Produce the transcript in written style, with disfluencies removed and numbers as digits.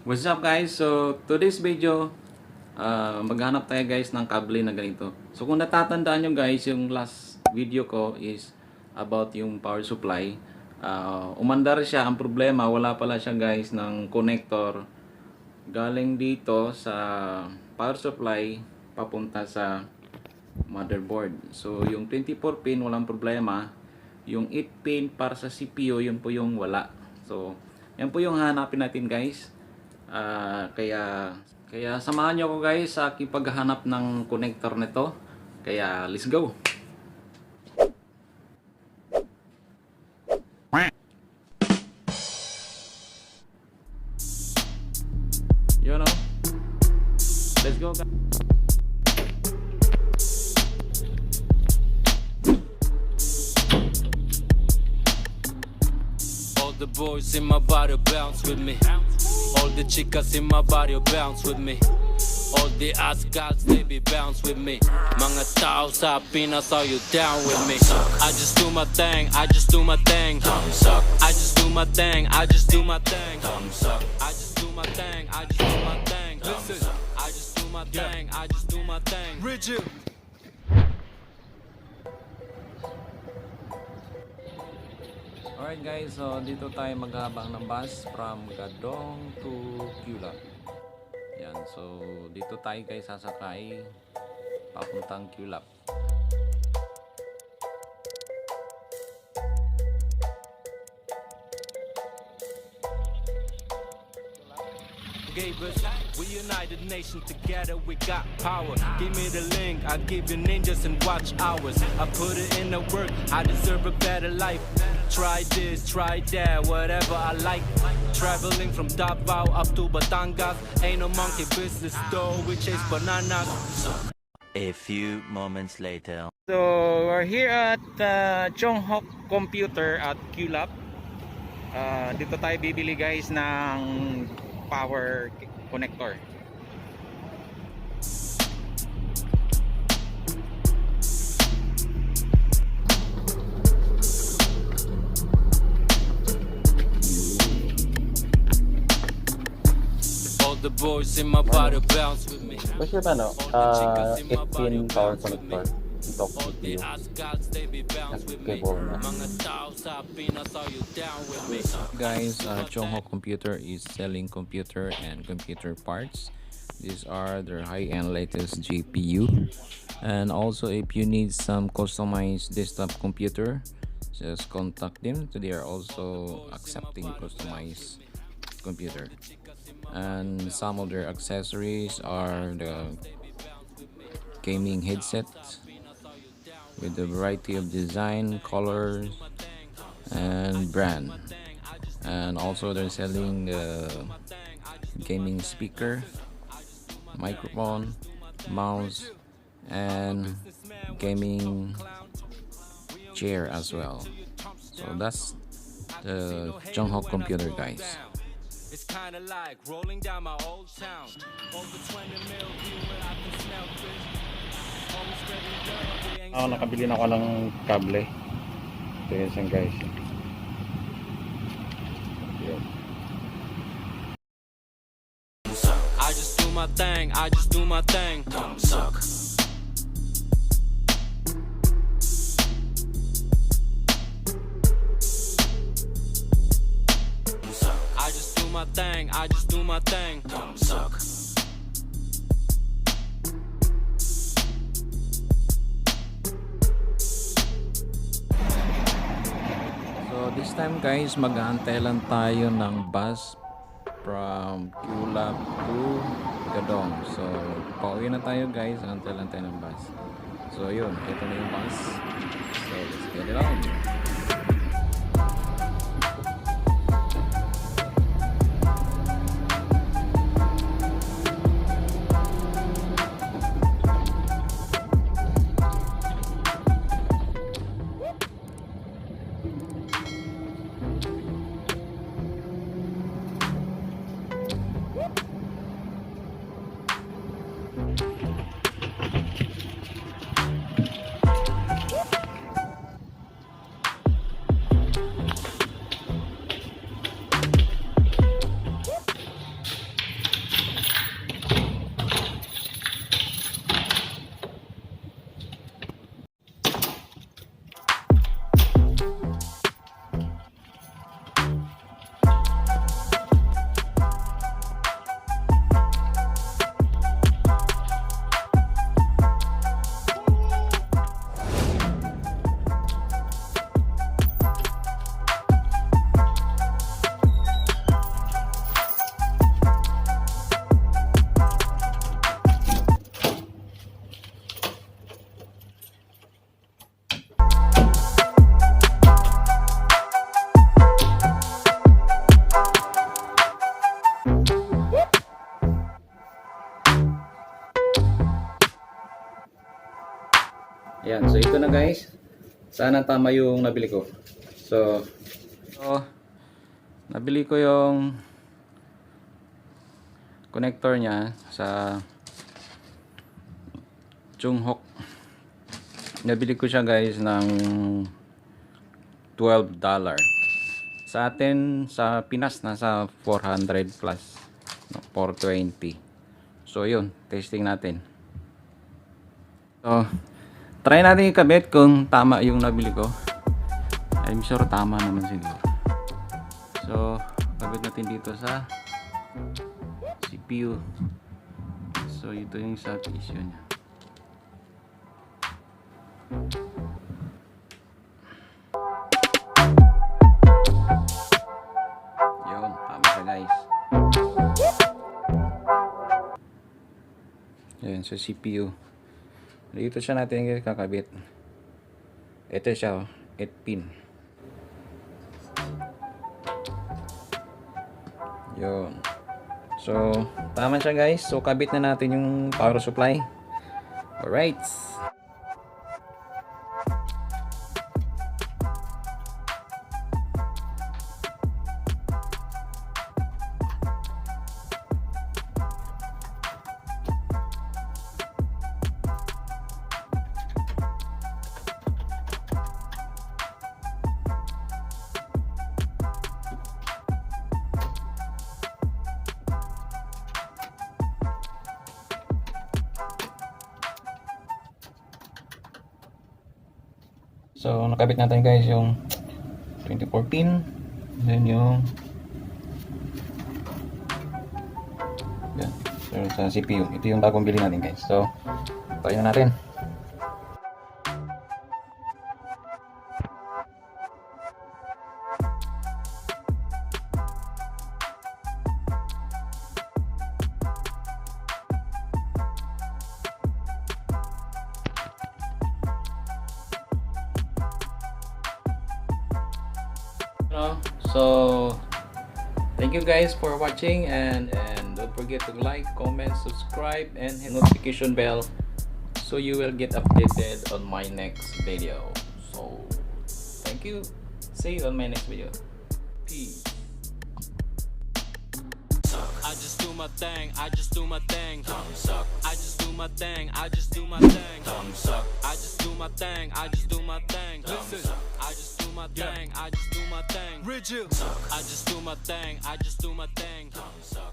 What's up guys? So today's video maghanap tayo guys ng kable na ganito. So kung natatandaan nyo guys, yung last video ko is about yung power supply. Umandar siya, ang problema wala pala siya guys ng connector galing dito sa power supply papunta sa motherboard. So yung 24 pin walang problema, yung 8 pin para sa CPU yun po yung wala. So yan po yung hanapin natin guys. Kaya samahan nyo ako guys sa aking paghahanap ng connector nito. Kaya let's go. You know, let's go guys. All the boys in my body bounce with me. All the chicas in my body bounce with me. All the ass guys, they be bounce with me. Mga tao sa Pinas, are you down with me? I just do my thing, I just do my thing. Tamsak. I just do my thing, I just do my thing. Tamsak. I just do my thing, I just do my thing. Listen, I just do my thing, I just do my thing. Regel. Alright guys, so dito tayo maghabang ng bus from Gadong to Kulap. Yan, so dito tayo guys sasakay papuntang Kulap. Gave us, we united nation together, we got power. Give me the link, I give you ninjas and watch hours. I put it in the work, I deserve a better life. Try this, try that, whatever I like. Traveling from Davao up to Batangas, ain't no monkey business though, we chase bananas. A few moments later. So we're here at Chonghok Computer at Kulap. Dito tayo bibili guys ng power connector. All the boys in my body bounce with me. Kasi ano, 18 power connector. Ito ako CPU. Cable na. Guys, Chonghok Computer is selling computer and computer parts. These are their high-end latest GPU. And also if you need some customized desktop computer, just contact them. They are also accepting customized computer. And some of their accessories are the gaming headset with a variety of design, colors, and brand. And also they're selling the gaming speaker, microphone, mouse, and gaming chair as well. So that's the Chonghok Computer guys. It's kind of like rolling down my old town. Over 20 mil view when I can smell fish. Always ready to learn, we ain't Nakabili na ako ng kable. Ito yun siya guys. I just do my thing, I just do my thing. Tamsak. I just do my thing, I just do my thing. Tamsak. So this time guys, mag-aantay lang tayo ng bus from Kulap to Gadong. So pauwi na tayo guys, antay lang tayo ng bus. So yun, ito na yung bus. So let's get it on. Ayan, so ito na guys. Sana tama yung nabili ko. So nabili ko yung connector niya sa Chunghok. Nabili ko siya guys ng $12. Sa atin sa Pinas nasa 400 plus, 420. So yun, testing natin. So try natin ikabit kung tama yung nabili ko. I'm sure tama naman siguro. So kabit natin dito sa CPU. So ito yung sa issue niya. Yun, tama siya guys. Yun, sa CPU. Dito siya natin kakabit. Ito siya, 8 pin. Yun. So, tama siya guys. So, kabit na natin yung power supply. Alright. So, nakabit natin guys yung 24 pin. Then yung yan. So, sa CPU. Ito yung bagong bili natin guys. So, tayo natin. So thank you guys for watching, and don't forget to like, comment, subscribe, and hit notification bell so you will get updated on my next video. So thank you, see you on my next video. Peace. I just do my thing, I just do my thing. Tamsak. I just do my thing, I just do my thing. Tamsak. I just do my thing, I just do my thing. Listen, I just do my thing, I just do my thing. Regel. I just do my thing, I just do my thing. Tamsak.